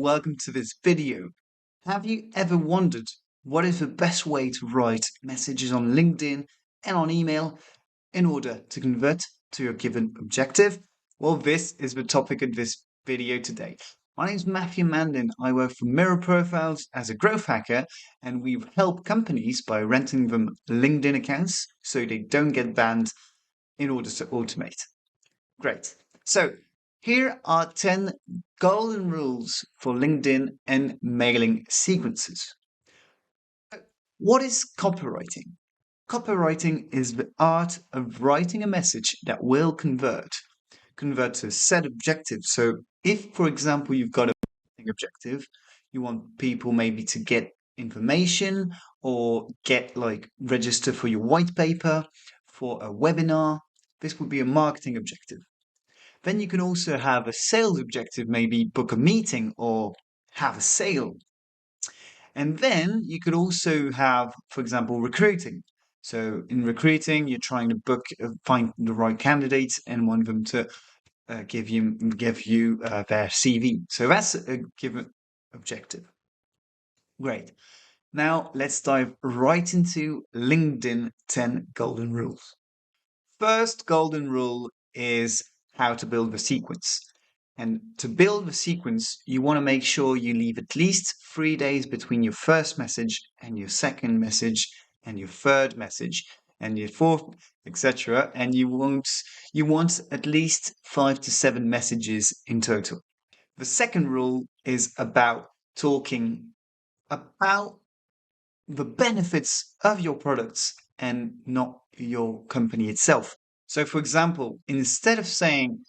welcome to this video. Have you ever wondered what is the best way to write messages on LinkedIn and on email in order to convert to your given objective? Well, this is the topic of this video today. My name is Matthew Mandin. I work for Mirror Profiles as a growth hacker, and we help companies by renting them LinkedIn accounts so they don't get banned in order to automate. Great. So here are 10 golden rules for LinkedIn and mailing sequences. What is copywriting? Copywriting is the art of writing a message that will convert to a set objective. So if, for example, you've got a marketing objective, you want people maybe to get information or get register for your white paper, for a webinar, this would be a marketing objective. Then you can also have a sales objective, maybe book a meeting or have a sale. And then you could also have, for example, recruiting. So in recruiting, you're trying to find the right candidates and want them to give you their CV. So that's a given objective. Great. Now let's dive right into LinkedIn 10 golden rules. First golden rule is how to build the sequence. And to build the sequence, you want to make sure you leave at least 3 days between your first message and your second message and your third message and your fourth, etc. And you want at least 5 to 7 messages in total. The second rule is about talking about the benefits of your products and not your company itself. So, for example, instead of saying,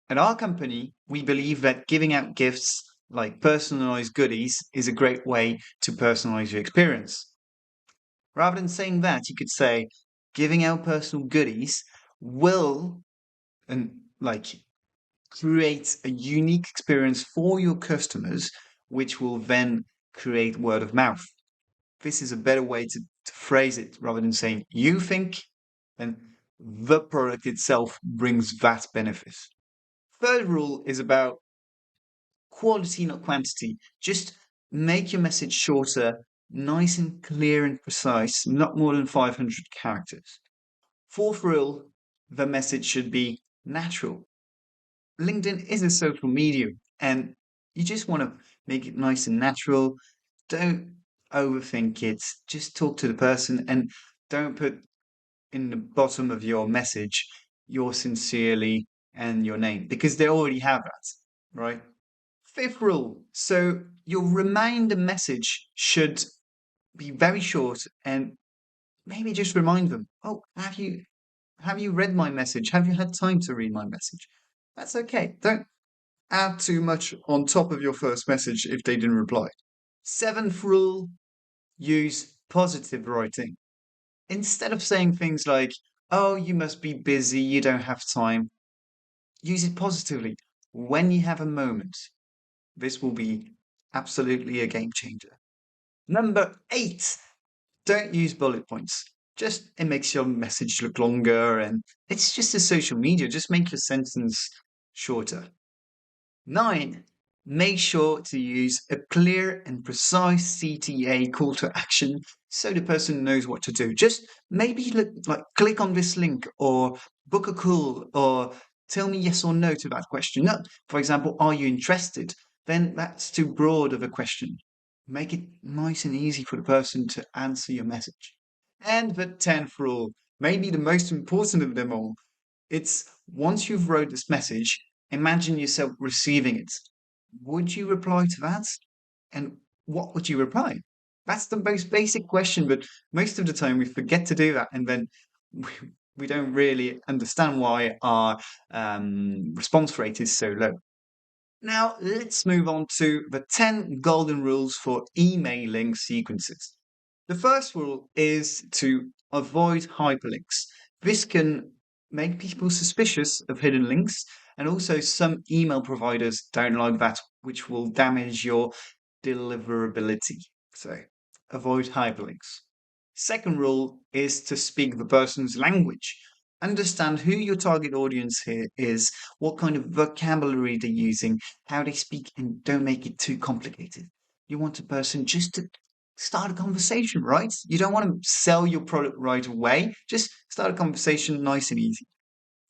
at our company, we believe that giving out gifts like personalized goodies is a great way to personalize your experience. Rather than saying that, you could say, giving out personal goodies will create a unique experience for your customers, which will then create word of mouth. This is a better way to phrase it rather than saying you think, and the product itself brings that benefit. Third rule is about quality, not quantity. Just make your message shorter, nice and clear and precise, not more than 500 characters. Fourth rule, the message should be natural. LinkedIn is a social medium and you just want to make it nice and natural. Don't overthink it. Just talk to the person and don't put in the bottom of your message yours sincerely and your name because they already have that, right? Fifth rule. So your reminder message should be very short and maybe just remind them, oh, have you read my message? Have you had time to read my message? That's okay. Don't add too much on top of your first message if they didn't reply. Seventh rule, use positive writing. Instead of saying things like, oh, you must be busy, you don't have time, use it positively. When you have a moment, this will be absolutely a game changer. Number 8, don't use bullet points. Just it makes your message look longer and it's just a social media. Just make your sentence shorter. 9, make sure to use a clear and precise CTA call to action so the person knows what to do. Just maybe click on this link or book a call or tell me yes or no to that question. No, for example, are you interested? Then that's too broad of a question. Make it nice and easy for the person to answer your message. And the 10th rule, maybe the most important of them all, it's once you've wrote this message, imagine yourself receiving it. Would you reply to that? And what would you reply? That's the most basic question, but most of the time we forget to do that, and then we don't really understand why our response rate is so low. Now, let's move on to the 10 golden rules for emailing sequences. The first rule is to avoid hyperlinks. This can make people suspicious of hidden links, and also some email providers don't like that, which will damage your deliverability. So avoid hyperlinks. Second rule is to speak the person's language. Understand who your target audience here is, what kind of vocabulary they're using, how they speak, and don't make it too complicated. You want a person just to start a conversation, right? You don't want to sell your product right away. Just start a conversation nice and easy.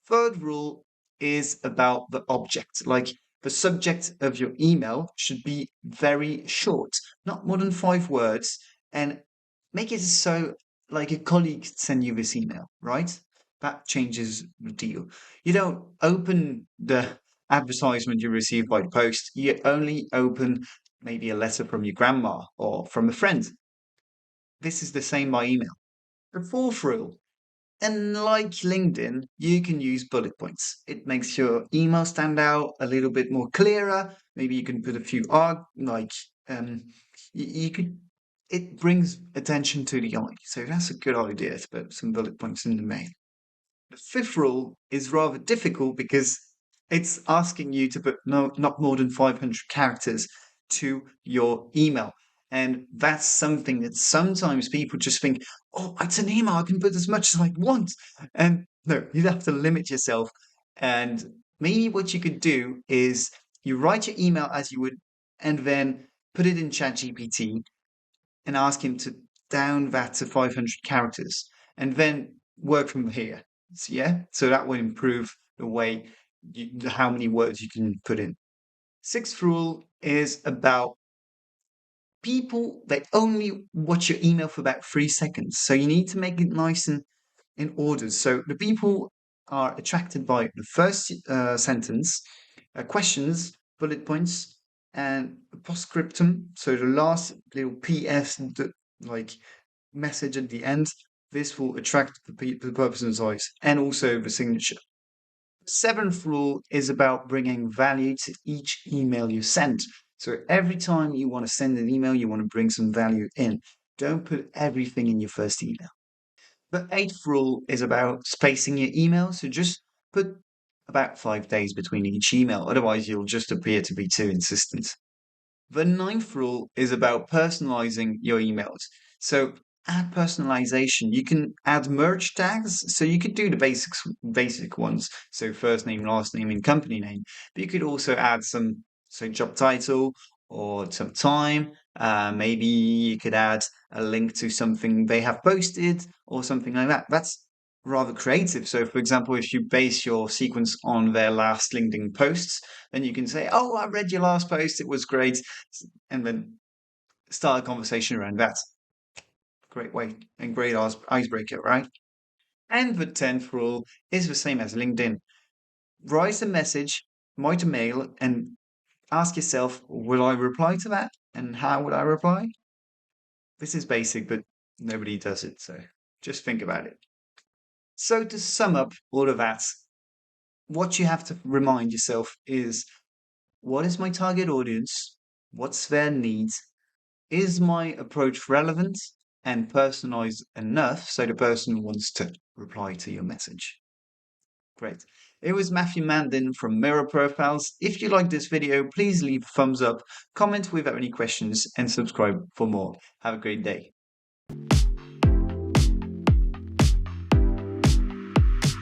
Third rule is about the object. Like the subject of your email should be very short, not more than 5 words, and make it so like a colleague send you this email, right? That changes the deal. You don't open the advertisement you receive by post. You only open maybe a letter from your grandma or from a friend. This is the same by email. The fourth rule, and like LinkedIn, you can use bullet points. It makes your email stand out a little bit more clearer. Maybe you can put a few um, you could. It brings attention to the eye, so that's a good idea to put some bullet points in the mail. The fifth rule is rather difficult because it's asking you to put not more than 500 characters to your email. And that's something that sometimes people just think, oh, it's an email, I can put as much as I want. And no, you have to limit yourself. And maybe what you could do is you write your email as you would, and then put it in ChatGPT and ask him to down that to 500 characters and then work from here. So, yeah, so that would improve the way how many words you can put in. Sixth rule is about people that only watch your email for about 3 seconds. So you need to make it nice and in orders. So the people are attracted by the first sentence, questions, bullet points, and a postscriptum. So the last little PS, like message at the end. This will attract the person's eyes, and also the signature. Seventh rule is about bringing value to each email you send. So every time you want to send an email, you want to bring some value in. Don't put everything in your first email. The eighth rule is about spacing your email. So just put about 5 days between each email. Otherwise, you'll just appear to be too insistent. The ninth rule is about personalizing your emails. So add personalization. You can add merge tags. So you could do the basic ones. So first name, last name, and company name. But you could also add some, so job title or some time. Maybe you could add a link to something they have posted or something like that. That's rather creative. So, for example, if you base your sequence on their last LinkedIn posts, then you can say, "Oh, I read your last post; it was great," and then start a conversation around that. Great way and great icebreaker, right? And the 10th rule is the same as LinkedIn. Write a message, write a mail, and ask yourself, will I reply to that? And how would I reply? This is basic, but nobody does it, so just think about it. So to sum up all of that, what you have to remind yourself is, what is my target audience? What's their needs? Is my approach relevant and personalized enough so the person wants to reply to your message? Great. It was Matthew Mandin from Mirror Profiles. If you like this video, please leave a thumbs up, comment without any questions, and subscribe for more. Have a great day.